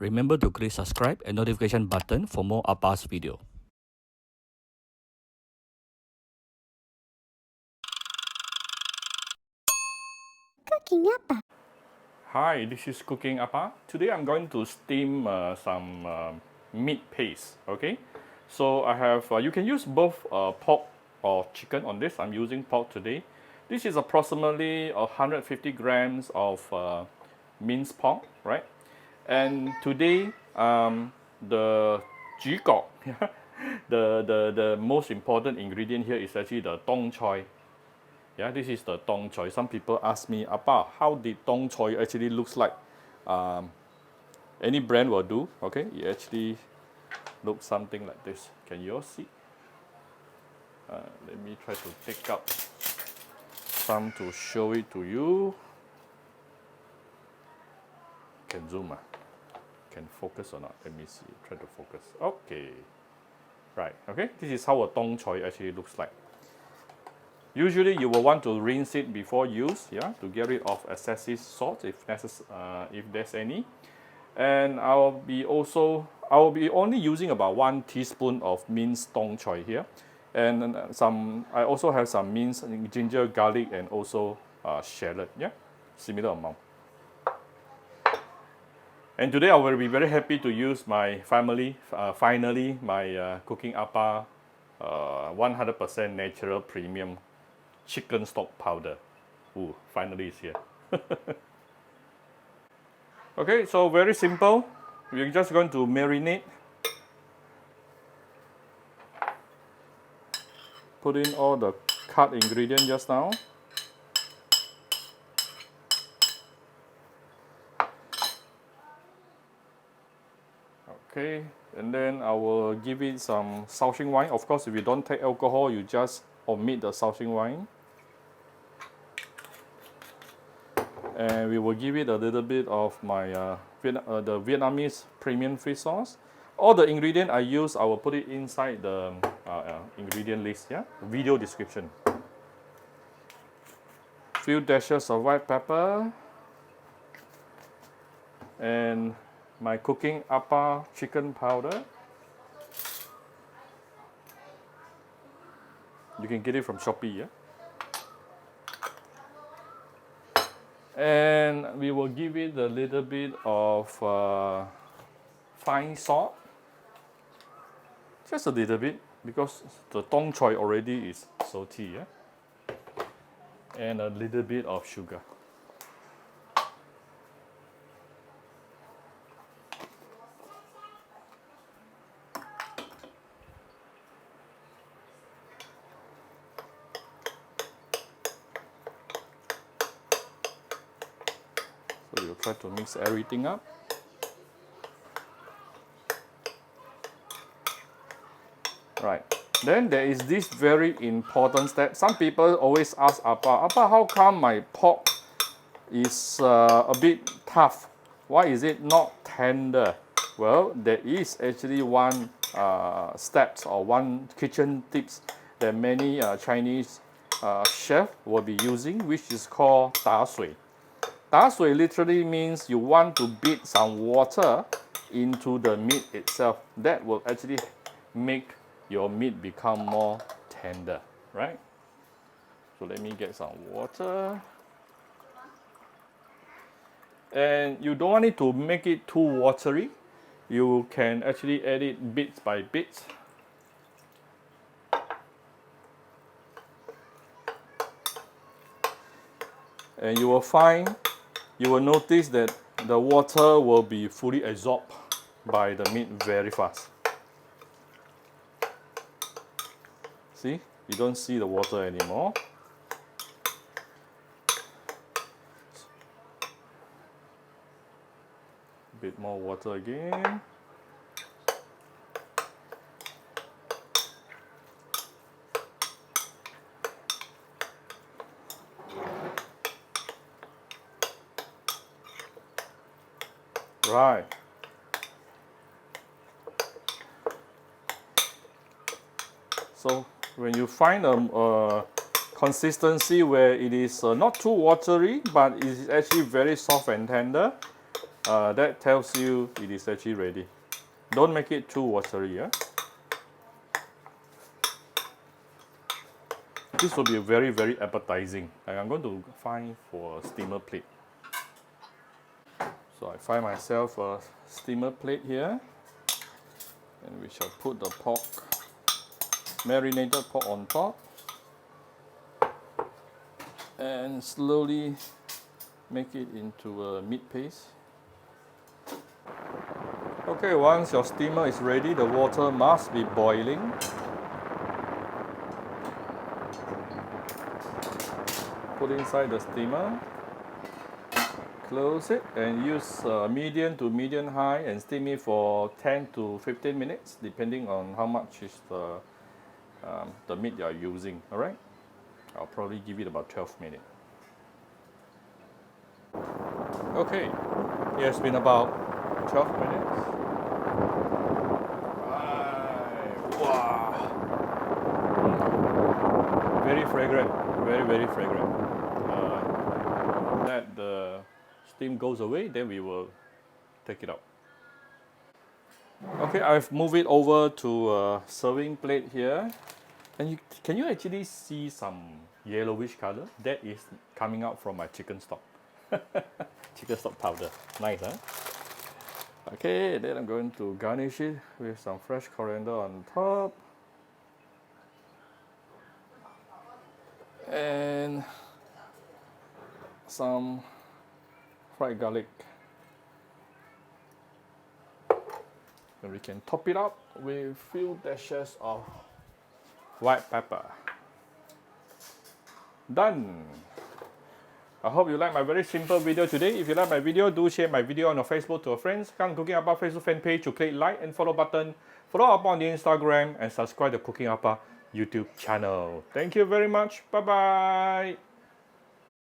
Remember to click subscribe and notification button for more Appa's video. Cooking Appa. Hi, this is Cooking Appa. Today I'm going to steam some meat paste. Okay, so I have you can use both pork or chicken on this. I'm using pork today. This is approximately 150 grams of minced pork, right? And today the 主角, the most important ingredient here is actually the Dong Choy. Yeah, this is the Dong Choy. Some people ask me, Appa, how did Dong Choy actually looks like? Any brand will do. Okay, it actually looks something like this. Can you all see? Let me try to take out some to show it to you. Can zoom, can focus or not? Let me see. Try to focus. Okay, right. Okay, this is how a Dong Choy actually looks like. Usually you will want to rinse it before use, yeah, to get rid of excessive salt if there's any. And I will be only using about 1 teaspoon of minced Dong Choy here, and I also have some minced ginger, garlic, and also shallot, yeah, similar amount. And today I will be very happy to use my finally my Cooking Appa 100% natural premium chicken stock powder. Ooh, finally it's here. Okay, so very simple. We're just going to marinate. Put in all the cut ingredients just now. Okay, and then I will give it some Shao Hsing wine. Of course, if you don't take alcohol, you just omit the Shao Hsing wine. And we will give it a little bit of my the Vietnamese premium fish sauce. All the ingredient I use, I will put it inside the ingredient list, yeah, video description. Few dashes of white pepper, and my Cooking Appa chicken powder. You can get it from Shopee, yeah. And we will give it a little bit of fine salt, just a little bit, because the Dong Choy already is salty, yeah. And a little bit of sugar. So we'll try to mix everything up. Right. Then there is this very important step. Some people always ask Appa, how come my pork is a bit tough? Why is it not tender? Well, there is actually one steps or one kitchen tips that many Chinese chef will be using, which is called 打水. 打水 literally means you want to beat some water into the meat itself. That will actually make your meat become more tender, right? So let me get some water. And you don't want it to make it too watery. You can actually add it bits by bits. And you will notice that the water will be fully absorbed by the meat very fast. See, you don't see the water anymore. A bit more water again. Right. So when you find a consistency where it is not too watery, but it is actually very soft and tender, that tells you it is actually ready. Don't make it too watery. Yeah? This will be very, very appetizing. I'm going to find for a steamer plate. So I find myself a steamer plate here, and we shall put the pork, marinated pork on top, and slowly make it into a meat paste. Okay, once your steamer is ready, the water must be boiling. Put inside the steamer, close it, and use medium to medium high and steam it for 10 to 15 minutes, depending on how much is the meat you are using. All right, I'll probably give it about 12 minutes. Okay, it has been about 12 minutes. Wow, very fragrant, very, very fragrant. Let the steam goes away, then we will take it out. Okay, I've moved it over to a serving plate here. And can you actually see some yellowish color? That is coming out from my chicken stock. Chicken stock powder. Nice, huh? Okay, then I'm going to garnish it with some fresh coriander on top. And some fried garlic. And we can top it up with few dashes of white pepper. Done! I hope you like my very simple video today. If you like my video, do share my video on your Facebook to your friends. Come Cooking Appa Facebook fan page to click like and follow button. Follow Appa on the Instagram and subscribe to Cooking Appa YouTube channel. Thank you very much. Bye bye.